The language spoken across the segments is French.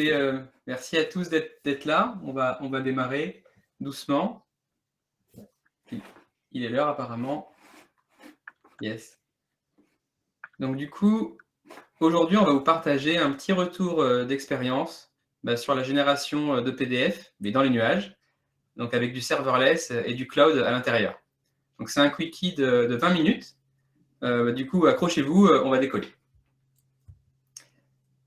écoutez, merci à tous d'être là. On va démarrer doucement. Il est l'heure apparemment. Yes. Donc du coup, aujourd'hui, on va vous partager un petit retour d'expérience sur la génération de PDF, mais dans les nuages, donc avec du serverless et du cloud à l'intérieur. Donc c'est un quickie de 20 minutes. Du coup, accrochez-vous, on va décoller.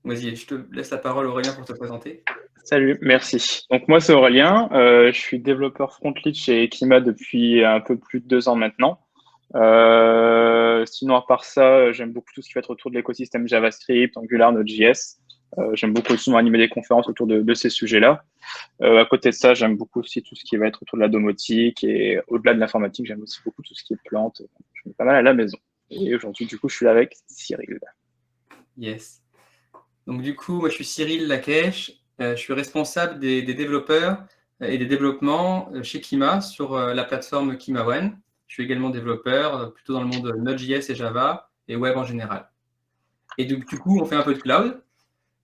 Vas-y, je te laisse la parole, Aurélien, pour te présenter. Salut, merci. Donc moi c'est Aurélien, je suis développeur front-lead chez Kima depuis un peu plus de 2 ans maintenant. Sinon à part ça, j'aime beaucoup tout ce qui va être autour de l'écosystème JavaScript, Angular, Node.js. J'aime beaucoup aussi animer des conférences autour de ces sujets-là. À côté de ça, j'aime beaucoup aussi tout ce qui va être autour de la domotique et au-delà de l'informatique, j'aime aussi beaucoup tout ce qui est plantes. Je mets pas mal à la maison. Et aujourd'hui, du coup, je suis là avec Cyril. Yes. Donc du coup, moi je suis Cyril Lakesh, je suis responsable des développeurs et des développements chez Kima sur la plateforme Kima One. Je suis également développeur plutôt dans le monde Node.js et Java et web en général. Et du coup, on fait un peu de cloud.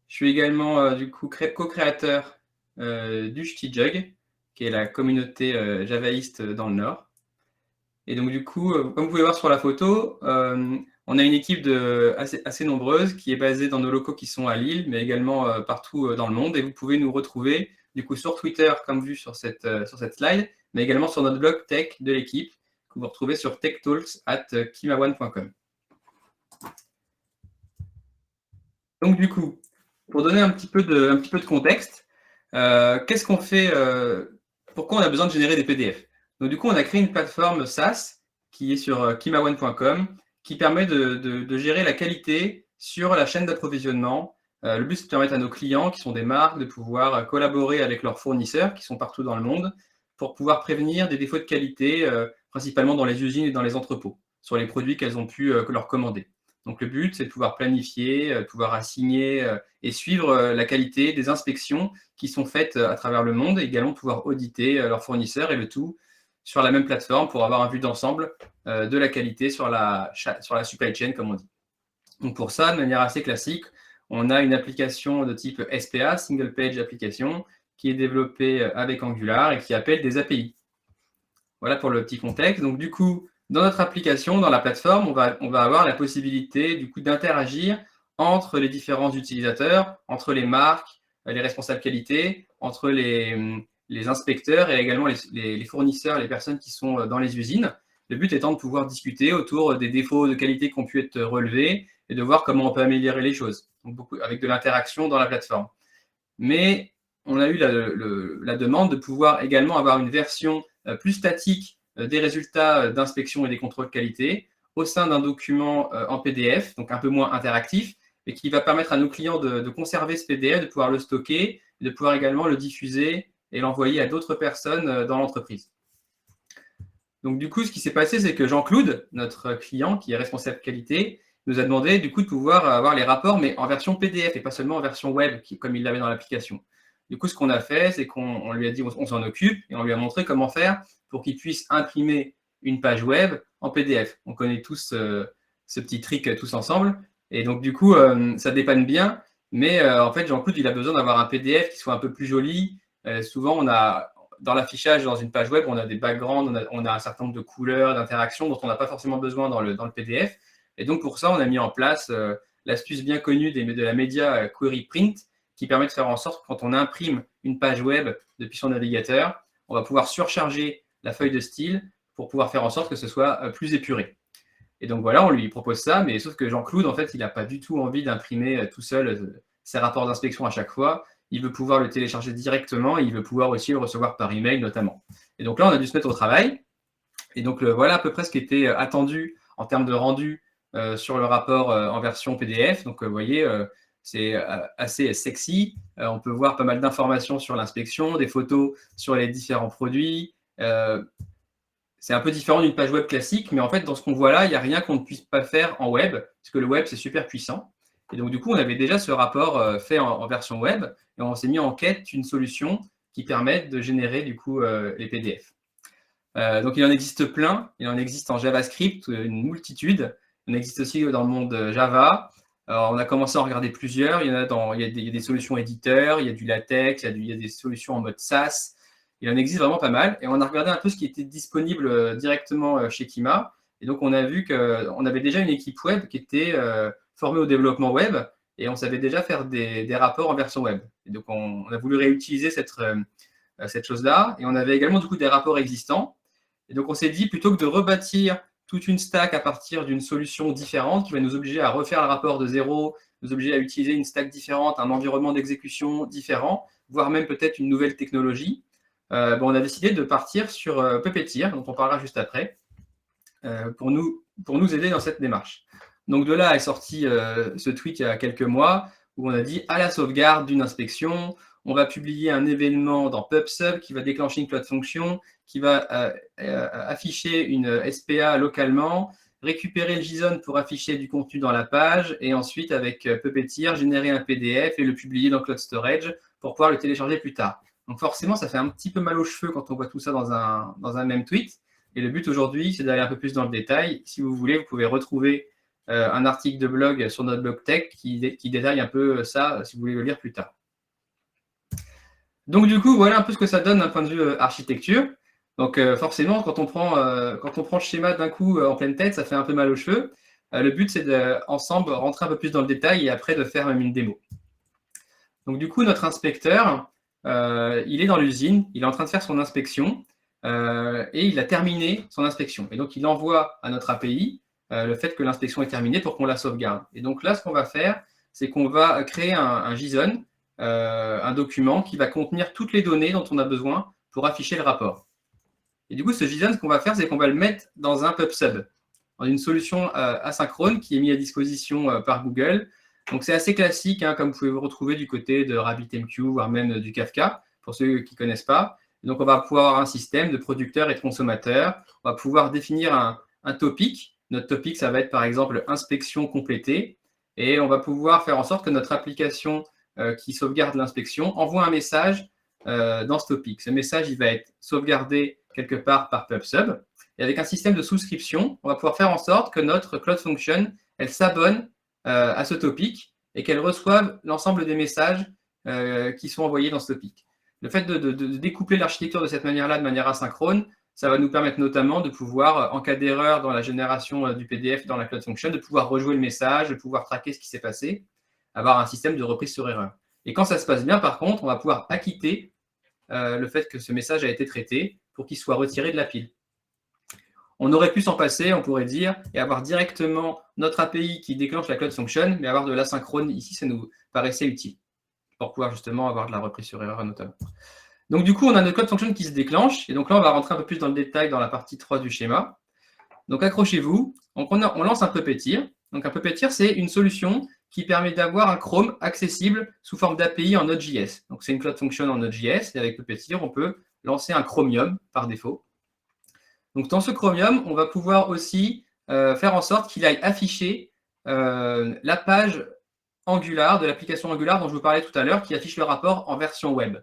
Je suis également du coup co-créateur du Jtjug, qui est la communauté javaïste dans le Nord. Et donc du coup, comme vous pouvez voir sur la photo, on a une équipe assez nombreuse qui est basée dans nos locaux qui sont à Lille, mais également partout dans le monde. Et vous pouvez nous retrouver du coup sur Twitter, comme vu sur cette slide, mais également sur notre blog tech de l'équipe, que vous retrouvez sur techtalks@kimaone.com. Donc du coup, pour donner un petit peu de contexte, qu'est-ce qu'on fait, pourquoi on a besoin de générer des PDF? Donc du coup, on a créé une plateforme SaaS qui est sur kimaone.com qui permet de gérer la qualité sur la chaîne d'approvisionnement. Le but, c'est de permettre à nos clients, qui sont des marques, de pouvoir collaborer avec leurs fournisseurs, qui sont partout dans le monde, pour pouvoir prévenir des défauts de qualité, principalement dans les usines et dans les entrepôts, sur les produits qu'elles ont pu leur commander. Donc le but, c'est de pouvoir planifier, de pouvoir assigner et suivre la qualité des inspections qui sont faites à travers le monde, et également pouvoir auditer leurs fournisseurs, et le tout sur la même plateforme pour avoir une vue d'ensemble de la qualité sur la supply chain, comme on dit. Donc pour ça, de manière assez classique, on a une application de type SPA, Single Page Application, qui est développée avec Angular et qui appelle des API. Voilà pour le petit contexte. Donc du coup, dans notre application, dans la plateforme, on va avoir la possibilité du coup d'interagir entre les différents utilisateurs, entre les marques, les responsables qualité, entre les inspecteurs et également les fournisseurs, les personnes qui sont dans les usines. Le but étant de pouvoir discuter autour des défauts de qualité qui ont pu être relevés et de voir comment on peut améliorer les choses, donc avec de l'interaction dans la plateforme. Mais on a eu la demande de pouvoir également avoir une version plus statique des résultats d'inspection et des contrôles qualité au sein d'un document en PDF, donc un peu moins interactif, et qui va permettre à nos clients de conserver ce PDF, de pouvoir le stocker, et de pouvoir également le diffuser et l'envoyer à d'autres personnes dans l'entreprise. Donc du coup, ce qui s'est passé, c'est que Jean-Claude, notre client qui est responsable qualité, nous a demandé du coup de pouvoir avoir les rapports, mais en version PDF et pas seulement en version web, comme il l'avait dans l'application. Du coup, ce qu'on a fait, c'est qu'on lui a dit on s'en occupe et on lui a montré comment faire pour qu'il puisse imprimer une page web en PDF. On connaît tous ce petit trick tous ensemble. Et donc, du coup, ça dépanne bien. Mais en fait, Jean-Claude, il a besoin d'avoir un PDF qui soit un peu plus joli. Souvent, on a dans l'affichage, dans une page web, on a des backgrounds, on a un certain nombre de couleurs, d'interactions dont on n'a pas forcément besoin dans le PDF. Et donc, pour ça, on a mis en place l'astuce bien connue de la Media Query Print qui permet de faire en sorte que quand on imprime une page web depuis son navigateur, on va pouvoir surcharger la feuille de style pour pouvoir faire en sorte que ce soit plus épuré. Et donc voilà, on lui propose ça, mais sauf que Jean-Claude, en fait, il n'a pas du tout envie d'imprimer tout seul ses rapports d'inspection à chaque fois. Il veut pouvoir le télécharger directement et il veut pouvoir aussi le recevoir par email notamment. Et donc là, on a dû se mettre au travail. Et donc voilà à peu près ce qui était attendu en termes de rendu sur le rapport en version PDF. Donc vous voyez, c'est assez sexy. On peut voir pas mal d'informations sur l'inspection, des photos sur les différents produits. C'est un peu différent d'une page web classique, mais en fait, dans ce qu'on voit là, il n'y a rien qu'on ne puisse pas faire en web, parce que le web, c'est super puissant. Et donc, du coup, on avait déjà ce rapport fait en version web, et on s'est mis en quête d'une solution qui permette de générer, du coup, les PDF. Donc, il en existe plein. Il en existe en JavaScript, une multitude. Il en existe aussi dans le monde Java. Alors, on a commencé à en regarder plusieurs. Il y a des solutions éditeurs, il y a du LaTeX, il y a des solutions en mode SaaS. Il en existe vraiment pas mal. Et on a regardé un peu ce qui était disponible directement chez Kima. Et donc, on a vu qu'on avait déjà une équipe web qui était formée au développement web et on savait déjà faire des rapports en version web. Et donc, on a voulu réutiliser cette chose-là. Et on avait également du coup des rapports existants. Et donc, on s'est dit, plutôt que de rebâtir toute une stack à partir d'une solution différente qui va nous obliger à refaire le rapport de zéro, nous obliger à utiliser une stack différente, un environnement d'exécution différent, voire même peut-être une nouvelle technologie, on a décidé de partir sur Puppeteer, dont on parlera juste après, pour nous aider dans cette démarche. Donc de là est sorti ce tweet il y a quelques mois où on a dit à la sauvegarde d'une inspection, on va publier un événement dans PubSub qui va déclencher une cloud function, qui va afficher une SPA localement, récupérer le JSON pour afficher du contenu dans la page, et ensuite, avec Puppeteer, générer un PDF et le publier dans Cloud Storage pour pouvoir le télécharger plus tard. Donc forcément, ça fait un petit peu mal aux cheveux quand on voit tout ça dans un même tweet. Et le but aujourd'hui, c'est d'aller un peu plus dans le détail. Si vous voulez, vous pouvez retrouver un article de blog sur notre blog tech qui détaille un peu ça, si vous voulez le lire plus tard. Donc du coup, voilà un peu ce que ça donne d'un point de vue architecture. Donc forcément, quand on prend le schéma d'un coup en pleine tête, ça fait un peu mal aux cheveux. Le but, c'est d'ensemble rentrer un peu plus dans le détail et après de faire même une démo. Donc du coup, notre inspecteur, il est dans l'usine, il est en train de faire son inspection et il a terminé son inspection. Et donc, il envoie à notre API le fait que l'inspection est terminée pour qu'on la sauvegarde. Et donc là, ce qu'on va faire, c'est qu'on va créer un JSON, un document qui va contenir toutes les données dont on a besoin pour afficher le rapport. Et du coup, ce JSON, ce qu'on va faire, c'est qu'on va le mettre dans un PubSub, dans une solution asynchrone qui est mise à disposition par Google. Donc, c'est assez classique, hein, comme vous pouvez vous retrouver du côté de RabbitMQ, voire même du Kafka, pour ceux qui ne connaissent pas. Et donc, on va pouvoir avoir un système de producteurs et de consommateurs. On va pouvoir définir un topic. Notre topic, ça va être par exemple inspection complétée. Et on va pouvoir faire en sorte que notre application qui sauvegarde l'inspection envoie un message dans ce topic. Ce message, il va être sauvegardé quelque part par PubSub. Et avec un système de souscription, on va pouvoir faire en sorte que notre Cloud Function, elle s'abonne à ce topic et qu'elle reçoive l'ensemble des messages qui sont envoyés dans ce topic. Le fait de découpler l'architecture de cette manière-là, de manière asynchrone, ça va nous permettre notamment de pouvoir, en cas d'erreur dans la génération du PDF dans la Cloud Function, de pouvoir rejouer le message, de pouvoir traquer ce qui s'est passé, avoir un système de reprise sur erreur. Et quand ça se passe bien, par contre, on va pouvoir acquitter le fait que ce message a été traité pour qu'il soit retiré de la pile. On aurait pu s'en passer, on pourrait dire, et avoir directement notre API qui déclenche la Cloud Function, mais avoir de l'asynchrone ici, ça nous paraissait utile pour pouvoir justement avoir de la reprise sur erreur notamment. Donc du coup, on a notre Cloud Function qui se déclenche, et donc là, on va rentrer un peu plus dans le détail dans la partie 3 du schéma. Donc accrochez-vous, on lance un Puppeteer. Donc un Puppeteer, c'est une solution qui permet d'avoir un Chrome accessible sous forme d'API en Node.js. Donc c'est une Cloud Function en Node.js, et avec Puppeteer, on peut lancer un Chromium par défaut. Donc, dans ce Chromium, on va pouvoir aussi faire en sorte qu'il aille afficher la page Angular de l'application Angular dont je vous parlais tout à l'heure, qui affiche le rapport en version web.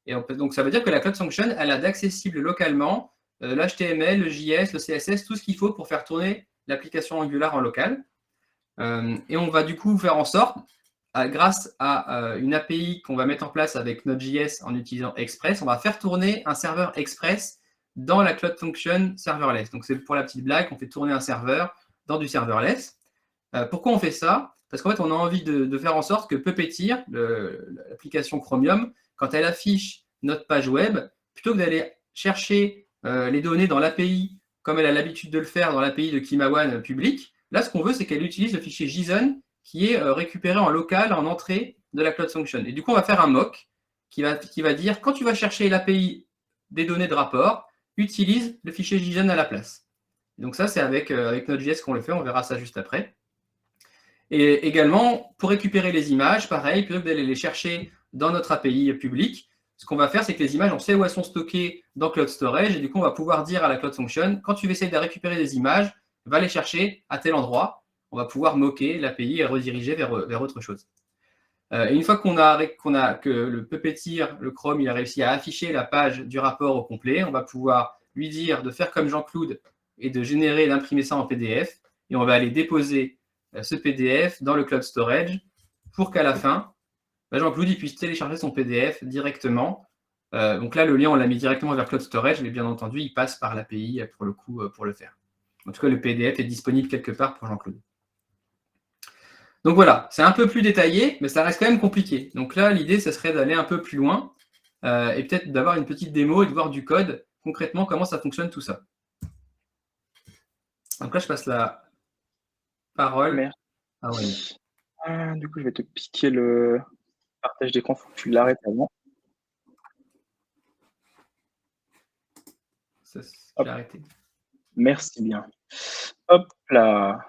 Et donc, ça veut dire que la Cloud Function, elle a d'accessible localement l'HTML, le JS, le CSS, tout ce qu'il faut pour faire tourner l'application Angular en local. Et on va du coup faire en sorte, grâce à une API qu'on va mettre en place avec Node.js en utilisant Express, on va faire tourner un serveur Express dans la Cloud Function serverless. Donc, c'est pour la petite blague, on fait tourner un serveur dans du serverless. Pourquoi on fait ça? Parce qu'en fait, on a envie de faire en sorte que Puppeteer, l'application Chromium, quand elle affiche notre page web, plutôt que d'aller chercher les données dans l'API, comme elle a l'habitude de le faire dans l'API de KimaOne public, là, ce qu'on veut, c'est qu'elle utilise le fichier JSON qui est récupéré en local, en entrée de la Cloud Function. Et du coup, on va faire un mock qui va dire, quand tu vas chercher l'API des données de rapport, utilise le fichier JSON à la place. Donc ça, c'est avec Node.js qu'on le fait, on verra ça juste après. Et également, pour récupérer les images, pareil, plutôt que d'aller les chercher dans notre API publique, ce qu'on va faire, c'est que les images, on sait où elles sont stockées dans Cloud Storage, et du coup, on va pouvoir dire à la Cloud Function, quand tu vas essayer de récupérer des images, va les chercher à tel endroit. On va pouvoir moquer l'API et rediriger vers autre chose. Et une fois que le Puppeteer, le Chrome, il a réussi à afficher la page du rapport au complet, on va pouvoir lui dire de faire comme Jean-Claude et de générer et d'imprimer ça en PDF. Et on va aller déposer ce PDF dans le cloud storage pour qu'à la fin, Jean-Claude puisse télécharger son PDF directement. Donc là, le lien, on l'a mis directement vers cloud storage, mais bien entendu, il passe par l'API pour le coup pour le faire. En tout cas, le PDF est disponible quelque part pour Jean-Claude. Donc voilà, c'est un peu plus détaillé, mais ça reste quand même compliqué. Donc là, l'idée, ce serait d'aller un peu plus loin et peut-être d'avoir une petite démo et de voir du code, concrètement, comment ça fonctionne tout ça. Donc là, je passe la parole à Wally. Du coup, je vais te piquer le partage d'écran, il faut que tu l'arrêtes avant. Je l'ai arrêté. Merci bien. Hop là.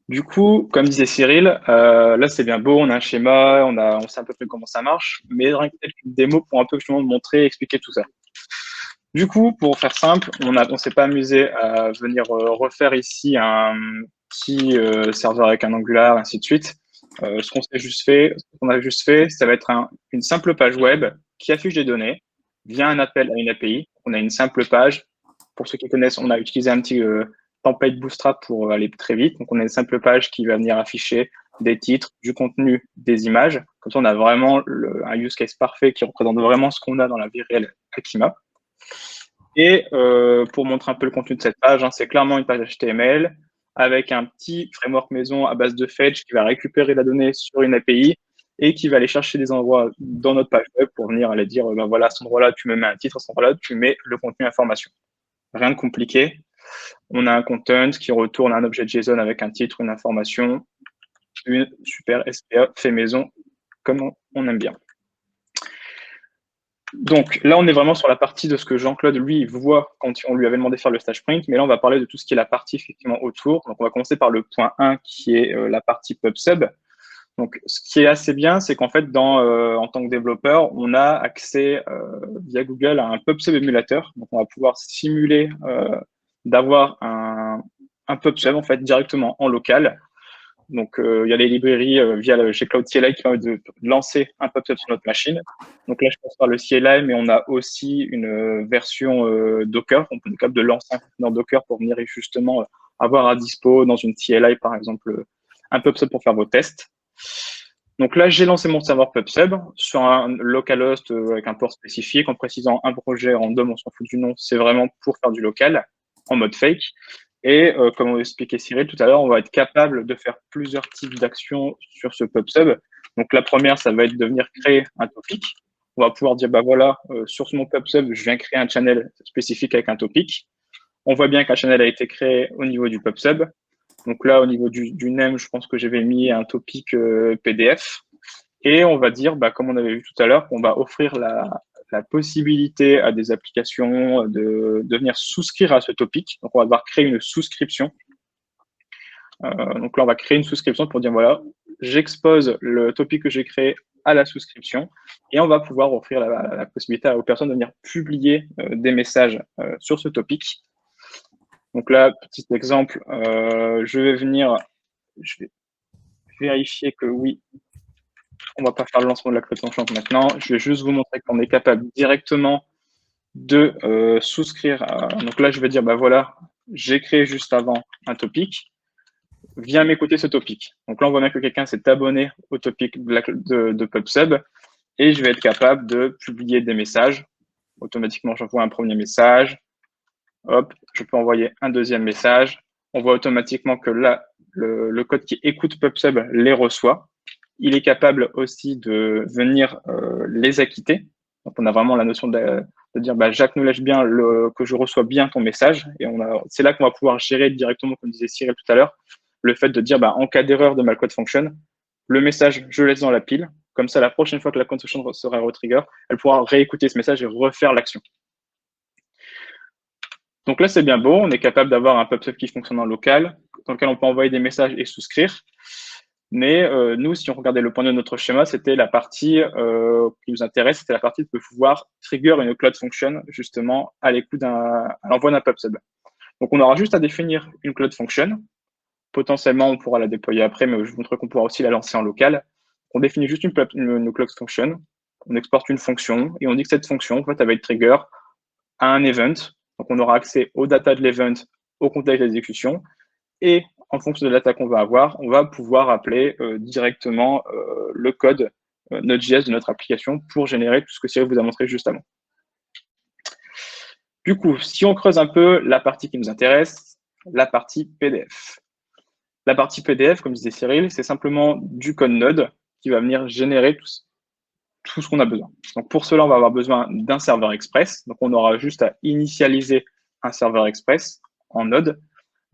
Du coup, comme disait Cyril, là c'est bien beau, on a un schéma, on sait à peu près comment ça marche, mais peut-être une démo pour un peu justement montrer, expliquer tout ça. Du coup, pour faire simple, on s'est pas amusé à venir refaire ici un petit serveur avec un Angular, ainsi de suite. Ce qu'on a juste fait, ça va être une simple page web qui affiche des données via un appel à une API. On a une simple page. Pour ceux qui connaissent, on a utilisé un petit template Bootstrap pour aller très vite. Donc, on a une simple page qui va venir afficher des titres, du contenu, des images. Comme ça, on a vraiment un use case parfait qui représente vraiment ce qu'on a dans la vie réelle à Kima. Et pour montrer un peu le contenu de cette page, c'est clairement une page HTML avec un petit framework maison à base de fetch qui va récupérer la donnée sur une API et qui va aller chercher des endroits dans notre page web pour venir aller dire, ben voilà, à cet endroit-là, tu me mets un titre, à cet endroit-là, tu mets le contenu information. Rien de compliqué. On a un content qui retourne un objet JSON avec un titre, une information, une super SPA fait maison, comme on aime bien. Donc là, on est vraiment sur la partie de ce que Jean-Claude, lui, voit quand on lui avait demandé de faire le stage print, mais là, on va parler de tout ce qui est la partie effectivement autour. Donc, on va commencer par le point 1 qui est la partie PubSub. Donc, ce qui est assez bien, c'est qu'en fait, en tant que développeur, on a accès via Google à un PubSub émulateur. Donc, on va pouvoir simuler d'avoir un PubSub en fait directement en local. Donc, il y a les librairies chez Cloud CLI qui permettent de lancer un PubSub sur notre machine. Donc là, je passe par le CLI, mais on a aussi une version Docker. On peut être capable de lancer un conteneur Docker pour venir justement avoir à dispo dans une CLI, par exemple, un PubSub pour faire vos tests. Donc là, j'ai lancé mon serveur PubSub sur un localhost avec un port spécifique en précisant un projet random, on s'en fout du nom, c'est vraiment pour faire du local en mode fake. Et comme on expliquait Cyril tout à l'heure, on va être capable de faire plusieurs types d'actions sur ce PubSub. Donc la première, ça va être de venir créer un topic. On va pouvoir dire, bah voilà, sur mon PubSub, je viens créer un channel spécifique avec un topic. On voit bien qu'un channel a été créé au niveau du PubSub. Donc là, au niveau du name, je pense que j'avais mis un topic PDF. Et on va dire, bah, comme on avait vu tout à l'heure, qu'on va offrir la possibilité à des applications de venir souscrire à ce topic. Donc, on va devoir créer une souscription. Donc là, on va créer une souscription pour dire, voilà, j'expose le topic que j'ai créé à la souscription et on va pouvoir offrir la possibilité aux personnes de venir publier des messages sur ce topic. Donc là, petit exemple, je vais vérifier que oui, on va pas faire le lancement de la clé enchant maintenant. Je vais juste vous montrer qu'on est capable directement de souscrire. Donc là, je vais dire, bah voilà, j'ai créé juste avant un topic. Viens m'écouter ce topic. Donc là, on voit bien que quelqu'un s'est abonné au topic de PubSub et je vais être capable de publier des messages. Automatiquement, j'envoie un premier message. Hop, je peux envoyer un deuxième message. On voit automatiquement que là, le code qui écoute PubSub les reçoit. Il est capable aussi de venir les acquitter. Donc, on a vraiment la notion de dire, bah, j'acknowledge bien que je reçois bien ton message. Et c'est là qu'on va pouvoir gérer directement, comme disait Cyril tout à l'heure, le fait de dire, bah, en cas d'erreur de malcode function, le message, je le laisse dans la pile. Comme ça, la prochaine fois que la code function sera retrigger, elle pourra réécouter ce message et refaire l'action. Donc là, c'est bien beau. On est capable d'avoir un PubSub qui fonctionne en local, dans lequel on peut envoyer des messages et souscrire. Mais nous, si on regardait le point de notre schéma, c'était la partie qui nous intéresse, c'était la partie de pouvoir trigger une cloud function justement à l'envoi d'un PubSub. Donc, on aura juste à définir une cloud function. Potentiellement, on pourra la déployer après, mais je vous montre qu'on pourra aussi la lancer en local. On définit juste une cloud function, on exporte une fonction et on dit que cette fonction, en fait, elle va être trigger à un event. Donc, on aura accès aux data de l'event, au contexte d'exécution et en fonction de la data qu'on va avoir, on va pouvoir appeler directement le code Node.js de notre application pour générer tout ce que Cyril vous a montré juste avant. Du coup, si on creuse un peu la partie qui nous intéresse, la partie PDF. La partie PDF, comme disait Cyril, c'est simplement du code Node qui va venir générer tout ce qu'on a besoin. Donc pour cela, on va avoir besoin d'un serveur Express. Donc on aura juste à initialiser un serveur Express en Node,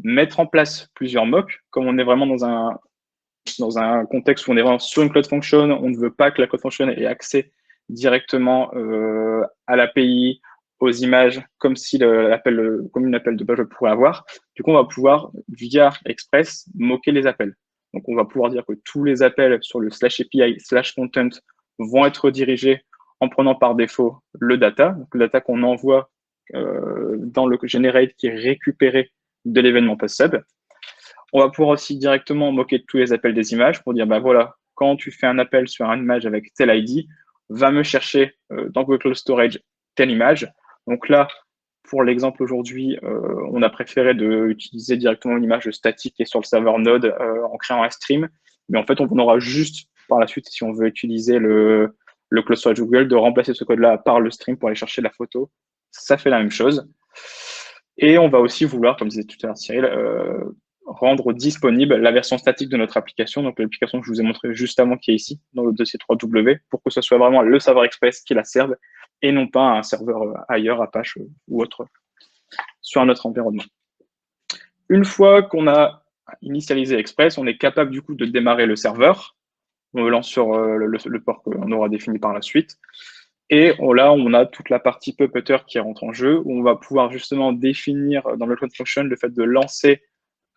mettre en place plusieurs mocks, comme on est vraiment dans un contexte où on est vraiment sur une Cloud Function, on ne veut pas que la Cloud Function ait accès directement à l'API, aux images, comme si comme une appel de page pourrait avoir. Du coup, on va pouvoir, via Express, moquer les appels. Donc, on va pouvoir dire que tous les appels sur le /API/content vont être dirigés en prenant par défaut le data, donc le data qu'on envoie dans le generate qui est récupéré de l'événement post-sub. On va pouvoir aussi directement moquer tous les appels des images pour dire, bah voilà, quand tu fais un appel sur une image avec tel ID, va me chercher dans Google Cloud Storage telle image. Donc là, pour l'exemple aujourd'hui, on a préféré utiliser directement une image statique qui est sur le serveur Node en créant un stream. Mais en fait, on aura juste par la suite, si on veut utiliser le Cloud Storage Google, de remplacer ce code-là par le stream pour aller chercher la photo. Ça fait la même chose. Et on va aussi vouloir, comme disait tout à l'heure Cyril, rendre disponible la version statique de notre application, donc l'application que je vous ai montré juste avant qui est ici, dans le dossier 3W, pour que ce soit vraiment le serveur Express qui la serve et non pas un serveur ailleurs, Apache ou autre, sur un autre environnement. Une fois qu'on a initialisé Express, on est capable du coup de démarrer le serveur. On le lance sur le port qu'on aura défini par la suite. Et là, on a toute la partie Puppeteer qui rentre en jeu, où on va pouvoir justement définir dans le Cloud Function le fait de lancer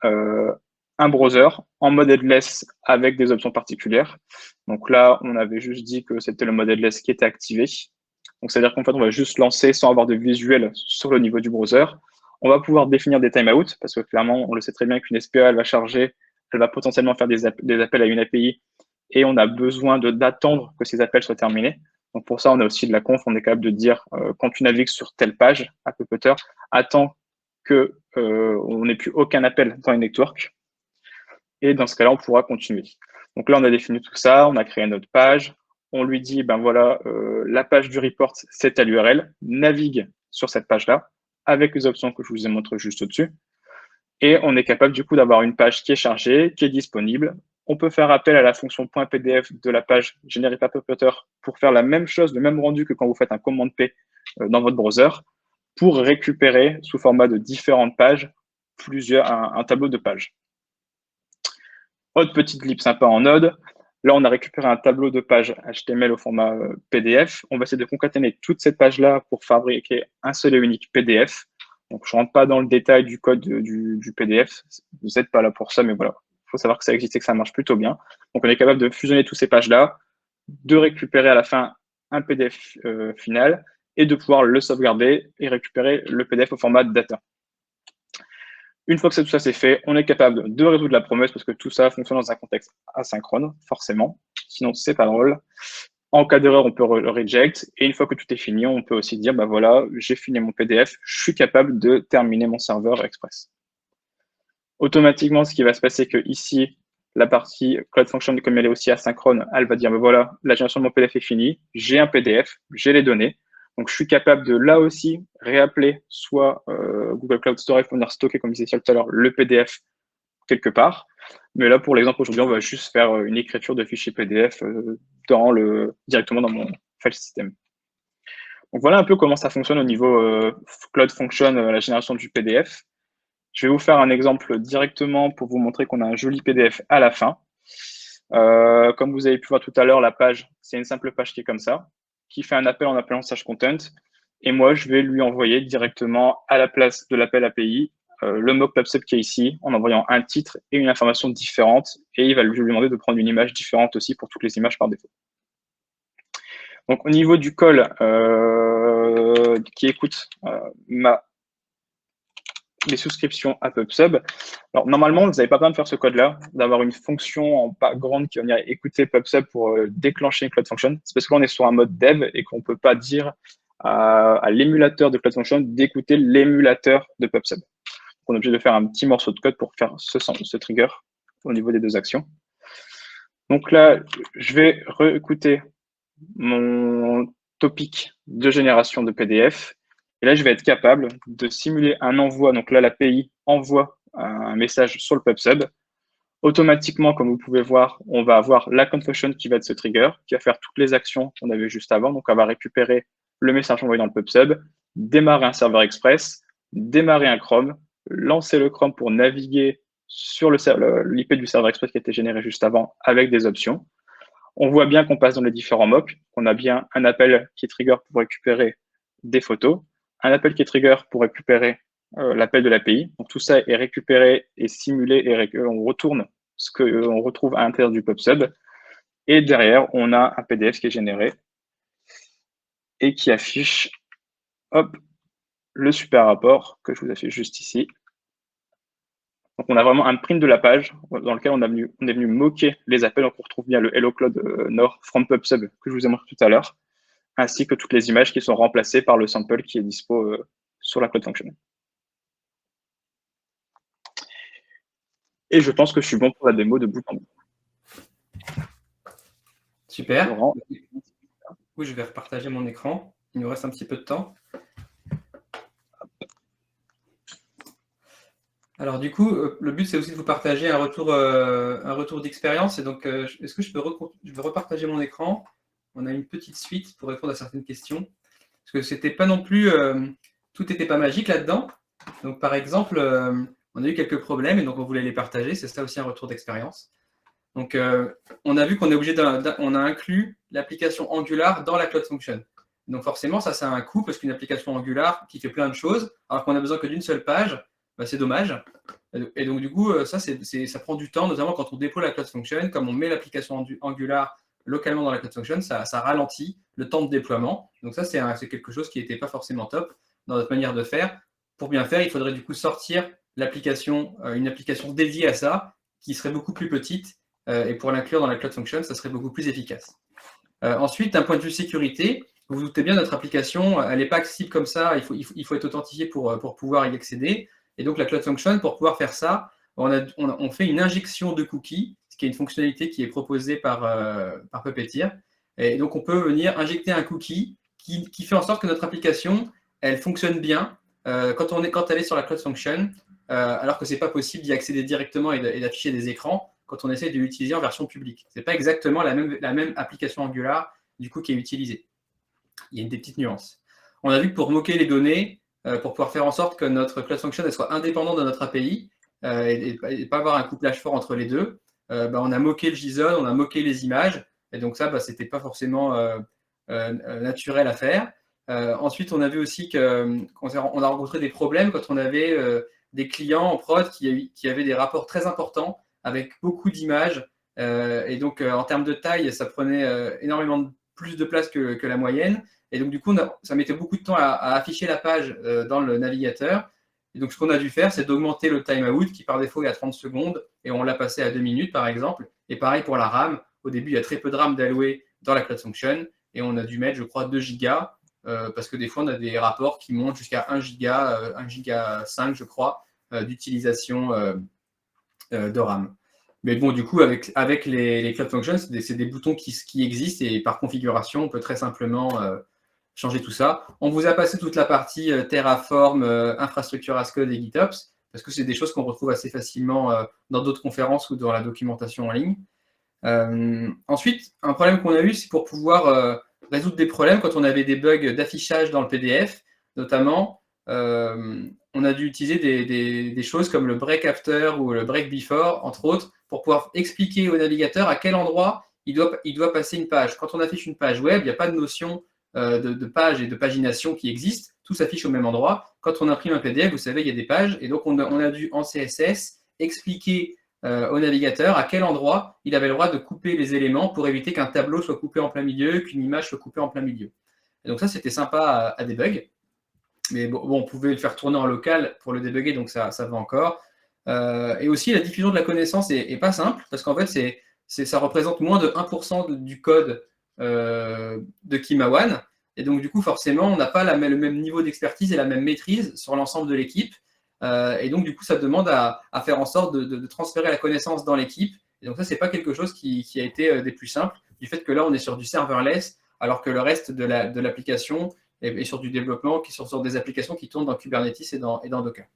un browser en mode headless avec des options particulières. Donc là, on avait juste dit que c'était le mode headless qui était activé. Donc, c'est-à-dire qu'en fait, on va juste lancer sans avoir de visuel sur le niveau du browser. On va pouvoir définir des timeouts, parce que clairement, on le sait très bien qu'une SPA, elle va charger, elle va potentiellement faire des appels à une API, et on a besoin d'attendre que ces appels soient terminés. Donc, pour ça, on a aussi de la conf, on est capable de dire, quand tu navigues sur telle page, à Puppeteer, attends qu'on n'ait plus aucun appel dans les networks. Et dans ce cas-là, on pourra continuer. Donc là, on a défini tout ça, on a créé notre page. On lui dit, ben voilà, la page du report, c'est telle URL. Navigue sur cette page-là avec les options que je vous ai montrées juste au-dessus. Et on est capable du coup d'avoir une page qui est chargée, qui est disponible. On peut faire appel à la fonction .pdf de la page générée par Puppeteer pour faire la même chose, le même rendu que quand vous faites un commande P dans votre browser, pour récupérer sous format de différentes pages un tableau de pages. Autre petite clip sympa en Node. Là, on a récupéré un tableau de pages HTML au format PDF. On va essayer de concaténer toute cette page-là pour fabriquer un seul et unique PDF. Donc, je ne rentre pas dans le détail du code du PDF. Vous n'êtes pas là pour ça, mais voilà. Il faut savoir que ça existe et que ça marche plutôt bien. Donc, on est capable de fusionner toutes ces pages-là, de récupérer à la fin un PDF final et de pouvoir le sauvegarder et récupérer le PDF au format data. Une fois que tout ça c'est fait, on est capable de résoudre la promesse parce que tout ça fonctionne dans un contexte asynchrone, forcément. Sinon, c'est pas drôle. En cas d'erreur, on peut reject. Et une fois que tout est fini, on peut aussi dire, bah voilà, j'ai fini mon PDF, je suis capable de terminer mon serveur Express. Automatiquement, ce qui va se passer, c'est que ici, la partie Cloud Function, comme elle est aussi asynchrone, elle va dire, bah voilà, la génération de mon PDF est finie, j'ai un PDF, j'ai les données. Donc, je suis capable de, là aussi, réappeler soit Google Cloud Storage pour venir stocker, comme je disais tout à l'heure, le PDF quelque part. Mais là, pour l'exemple aujourd'hui, on va juste faire une écriture de fichier PDF directement dans mon file system. Donc, voilà un peu comment ça fonctionne au niveau Cloud Function, la génération du PDF. Je vais vous faire un exemple directement pour vous montrer qu'on a un joli PDF à la fin. Comme vous avez pu voir tout à l'heure, la page, c'est une simple page qui est comme ça, qui fait un appel en appelant /content. Et moi, je vais lui envoyer directement à la place de l'appel API le mock PubSub qui est ici, en envoyant un titre et une information différente. Et il va lui demander de prendre une image différente aussi pour toutes les images par défaut. Donc, au niveau du call qui écoute les souscriptions à PubSub. Alors, normalement, vous n'avez pas besoin de faire ce code-là, d'avoir une fonction en background qui va venir écouter PubSub pour déclencher une Cloud Function. C'est parce qu'on est sur un mode dev et qu'on ne peut pas dire à l'émulateur de Cloud Function d'écouter l'émulateur de PubSub. on est obligé de faire un petit morceau de code pour faire ce trigger au niveau des deux actions. Donc là, je vais réécouter mon topic de génération de PDF. Et là, je vais être capable de simuler un envoi. Donc là, l'API envoie un message sur le PubSub. Automatiquement, comme vous pouvez voir, on va avoir la count function qui va être ce trigger, qui va faire toutes les actions qu'on avait juste avant. Donc, on va récupérer le message envoyé dans le PubSub, démarrer un serveur express, démarrer un Chrome, lancer le Chrome pour naviguer sur l'IP du serveur express qui a été généré juste avant avec des options. On voit bien qu'on passe dans les différents mocks, qu'on a bien un appel qui est trigger pour récupérer des photos, un appel qui est trigger pour récupérer l'appel de l'API. Donc tout ça est récupéré et simulé et on retourne ce qu'on retrouve à l'intérieur du PubSub. Et derrière, on a un PDF qui est généré et qui affiche hop, le super rapport que je vous affiche juste ici. Donc, on a vraiment un print de la page dans lequel on est venu moquer les appels. Donc, on retrouve bien le Hello Cloud Nord from PubSub que je vous ai montré tout à l'heure, ainsi que toutes les images qui sont remplacées par le sample qui est dispo sur la Cloud Function. Et je pense que je suis bon pour la démo de bout en bout. Super. Laurent. Oui, je vais repartager mon écran. Il nous reste un petit peu de temps. Alors du coup, le but, c'est aussi de vous partager un retour d'expérience. Et donc, est-ce que je peux repartager mon écran? On a une petite suite pour répondre à certaines questions. Parce que c'était pas non plus... tout n'était pas magique là-dedans. Donc, par exemple, on a eu quelques problèmes et donc on voulait les partager. C'est ça aussi un retour d'expérience. Donc, on a vu qu'on est obligé on a inclus l'application Angular dans la Cloud Function. Donc, forcément, ça a un coût parce qu'une application Angular qui fait plein de choses, alors qu'on a besoin que d'une seule page, bah, c'est dommage. Et donc, du coup, ça prend du temps, notamment quand on déploie la Cloud Function. Comme on met l'application Angular localement dans la Cloud Function, ça ralentit le temps de déploiement. Donc, ça, c'est quelque chose qui n'était pas forcément top dans notre manière de faire. Pour bien faire, il faudrait du coup sortir l'application, une application dédiée à ça, qui serait beaucoup plus petite. Et pour l'inclure dans la Cloud Function, ça serait beaucoup plus efficace. Ensuite, d'un point de vue sécurité, vous vous doutez bien, notre application, elle n'est pas accessible comme ça. Il faut être authentifié pour pouvoir y accéder. Et donc, la Cloud Function, pour pouvoir faire ça, on fait une injection de cookies, ce qui est une fonctionnalité qui est proposée par Puppeteer. Et donc, on peut venir injecter un cookie qui fait en sorte que notre application, elle fonctionne bien quand elle est sur la Cloud Function, alors que ce n'est pas possible d'y accéder directement et d'afficher des écrans quand on essaie de l'utiliser en version publique. Ce n'est pas exactement la même application Angular du coup qui est utilisée. Il y a des petites nuances. On a vu que pour moquer les données, pour pouvoir faire en sorte que notre Cloud Function elle soit indépendante de notre API et pas avoir un couplage fort entre les deux, on a moqué le JSON, on a moqué les images, et donc ça, ce n'était pas forcément naturel à faire. Ensuite, on a vu aussi qu'on a rencontré des problèmes quand on avait des clients en prod qui avaient des rapports très importants avec beaucoup d'images. Et donc, en termes de taille, ça prenait énormément plus de place que la moyenne. Et donc, du coup, ça mettait beaucoup de temps à afficher la page dans le navigateur. Et donc, ce qu'on a dû faire, c'est d'augmenter le timeout qui, par défaut, est à 30 secondes. Et on l'a passé à 2 minutes, par exemple. Et pareil pour la RAM. Au début, il y a très peu de RAM d'alloué dans la Cloud Function. Et on a dû mettre, je crois, 2 gigas. Parce que des fois, on a des rapports qui montent jusqu'à 1 giga, 1 giga 5, je crois, d'utilisation de RAM. Mais bon, du coup, avec les Cloud Functions, c'est des boutons qui existent et par configuration, on peut très simplement changer tout ça. On vous a passé toute la partie Terraform, infrastructure as code et GitOps, parce que c'est des choses qu'on retrouve assez facilement dans d'autres conférences ou dans la documentation en ligne. Ensuite, un problème qu'on a eu, c'est pour pouvoir résoudre des problèmes quand on avait des bugs d'affichage dans le PDF, notamment, on a dû utiliser des choses comme le break after ou le break before, entre autres, pour pouvoir expliquer au navigateur à quel endroit il doit passer une page. Quand on affiche une page web, il n'y a pas de notion de page et de pagination qui existe, tout s'affiche au même endroit. Quand on imprime un PDF, vous savez, il y a des pages, et donc on a dû, en CSS, expliquer au navigateur à quel endroit il avait le droit de couper les éléments pour éviter qu'un tableau soit coupé en plein milieu, qu'une image soit coupée en plein milieu. Et donc ça, c'était sympa à débug. Mais bon, on pouvait le faire tourner en local pour le débugger, donc ça va encore. Et aussi, la diffusion de la connaissance n'est pas simple, parce qu'en fait, ça représente moins de 1% du code de Kimawan. Et donc, du coup, forcément, on n'a pas le même niveau d'expertise et la même maîtrise sur l'ensemble de l'équipe. Et donc, du coup, ça demande à faire en sorte de transférer la connaissance dans l'équipe. Et donc, ça, c'est pas quelque chose qui a été des plus simples, du fait que là, on est sur du serverless, alors que le reste de l'application est sur du développement, qui sont sur des applications qui tournent dans Kubernetes et dans Docker.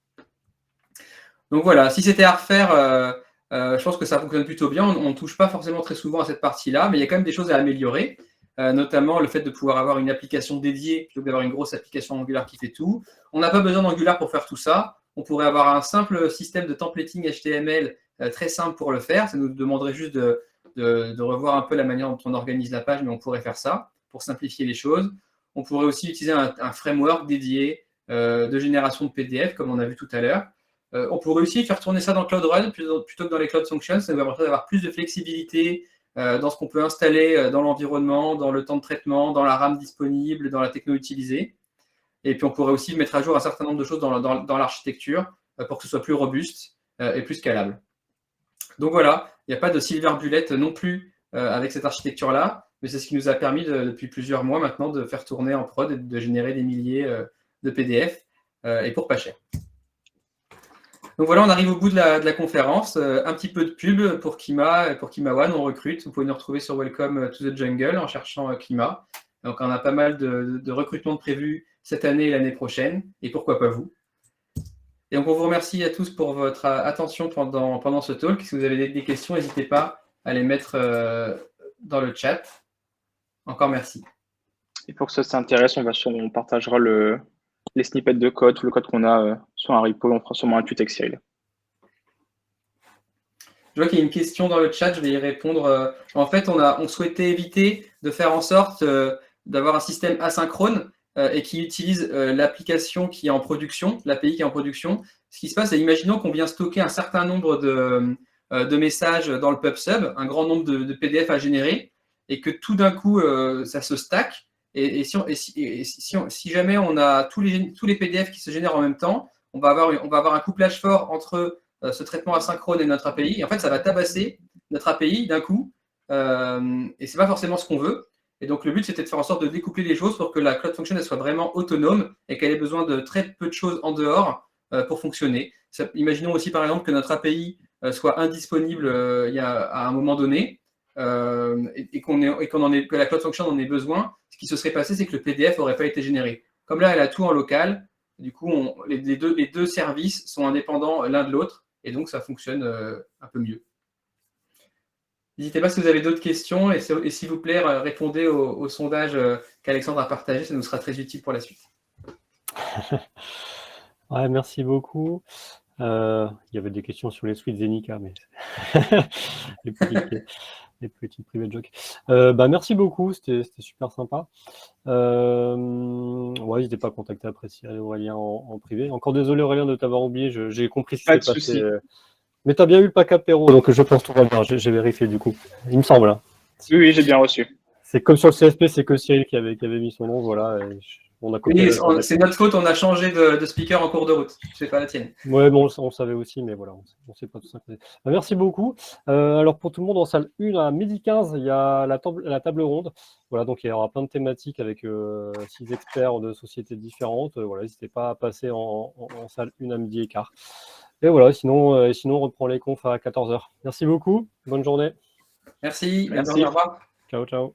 Donc voilà, si c'était à refaire, je pense que ça fonctionne plutôt bien. On ne touche pas forcément très souvent à cette partie-là, mais il y a quand même des choses à améliorer, notamment le fait de pouvoir avoir une application dédiée plutôt que d'avoir une grosse application Angular qui fait tout. On n'a pas besoin d'Angular pour faire tout ça. On pourrait avoir un simple système de templating HTML très simple pour le faire. Ça nous demanderait juste de revoir un peu la manière dont on organise la page, mais on pourrait faire ça pour simplifier les choses. On pourrait aussi utiliser un framework dédié de génération de PDF, comme on a vu tout à l'heure. On pourrait aussi faire tourner ça dans Cloud Run plutôt que dans les Cloud Functions. Ça nous permettrait d'avoir plus de flexibilité dans ce qu'on peut installer dans l'environnement, dans le temps de traitement, dans la RAM disponible, dans la techno utilisée. Et puis, on pourrait aussi mettre à jour un certain nombre de choses dans l'architecture pour que ce soit plus robuste et plus scalable. Donc voilà, il n'y a pas de silver bullet non plus avec cette architecture-là, mais c'est ce qui nous a permis depuis plusieurs mois maintenant de faire tourner en prod et de générer des milliers de PDF et pour pas cher. Donc voilà, on arrive au bout de la conférence. Un petit peu de pub pour Kima et pour KimaOne, on recrute. Vous pouvez nous retrouver sur Welcome to the Jungle en cherchant Kima. Donc on a pas mal de recrutements prévus cette année et l'année prochaine, et pourquoi pas vous. Et donc on vous remercie à tous pour votre attention pendant ce talk. Si vous avez des questions, n'hésitez pas à les mettre dans le chat. Encore merci. Et pour que ça s'intéresse, on partagera les snippets de code, tout le code qu'on a sur un repo, on fera sûrement un tuto Excel. Je vois qu'il y a une question dans le chat, je vais y répondre. En fait, on souhaitait éviter de faire en sorte d'avoir un système asynchrone et qui utilise l'application qui est en production, l'API qui est en production. Ce qui se passe, c'est imaginons qu'on vient stocker un certain nombre de messages dans le PubSub, un grand nombre de PDF à générer, et que tout d'un coup, ça se stack. Et si jamais on a tous les PDF qui se génèrent en même temps, on va avoir un couplage fort entre ce traitement asynchrone et notre API. Et en fait, ça va tabasser notre API d'un coup. Et ce n'est pas forcément ce qu'on veut. Et donc, le but, c'était de faire en sorte de découpler les choses pour que la Cloud Function elle soit vraiment autonome et qu'elle ait besoin de très peu de choses en dehors pour fonctionner. Imaginons aussi, par exemple, que notre API soit indisponible à un moment donné et que la Cloud Function en ait besoin. Ce qui se serait passé, c'est que le PDF n'aurait pas été généré. Comme là, elle a tout en local, du coup, les deux services sont indépendants l'un de l'autre et donc ça fonctionne un peu mieux. N'hésitez pas si vous avez d'autres questions et s'il vous plaît, répondez au sondage qu'Alexandre a partagé, ça nous sera très utile pour la suite. Ouais, merci beaucoup. Il y avait des questions sur les suites Zenica, mais les petits private jokes. Merci beaucoup, c'était super sympa. Ouais, n'hésitez pas à contacter après Cyril et Aurélien en privé. Encore désolé Aurélien de t'avoir oublié, j'ai compris ce qui s'est passé. Mais tu as bien eu le pack apéro, donc je pense que tout va bien, j'ai vérifié du coup. Il me semble. Hein. Oui, j'ai bien reçu. C'est comme sur le CSP, c'est que Cyril qui avait mis son nom, voilà. On a copié. Oui, c'est notre faute, on a changé de speaker en cours de route. C'est pas la tienne. Ouais, bon, on savait aussi, mais voilà, on sait pas tout ça. Merci beaucoup. Alors pour tout le monde, en salle 1 à 12h15, il y a la table ronde. Voilà, donc il y aura plein de thématiques avec 6 experts de sociétés différentes. Voilà, n'hésitez pas à passer en salle 1 à 12h15. Et voilà, sinon on reprend les confs à 14h. Merci beaucoup, bonne journée. Merci. Au revoir. Ciao, ciao.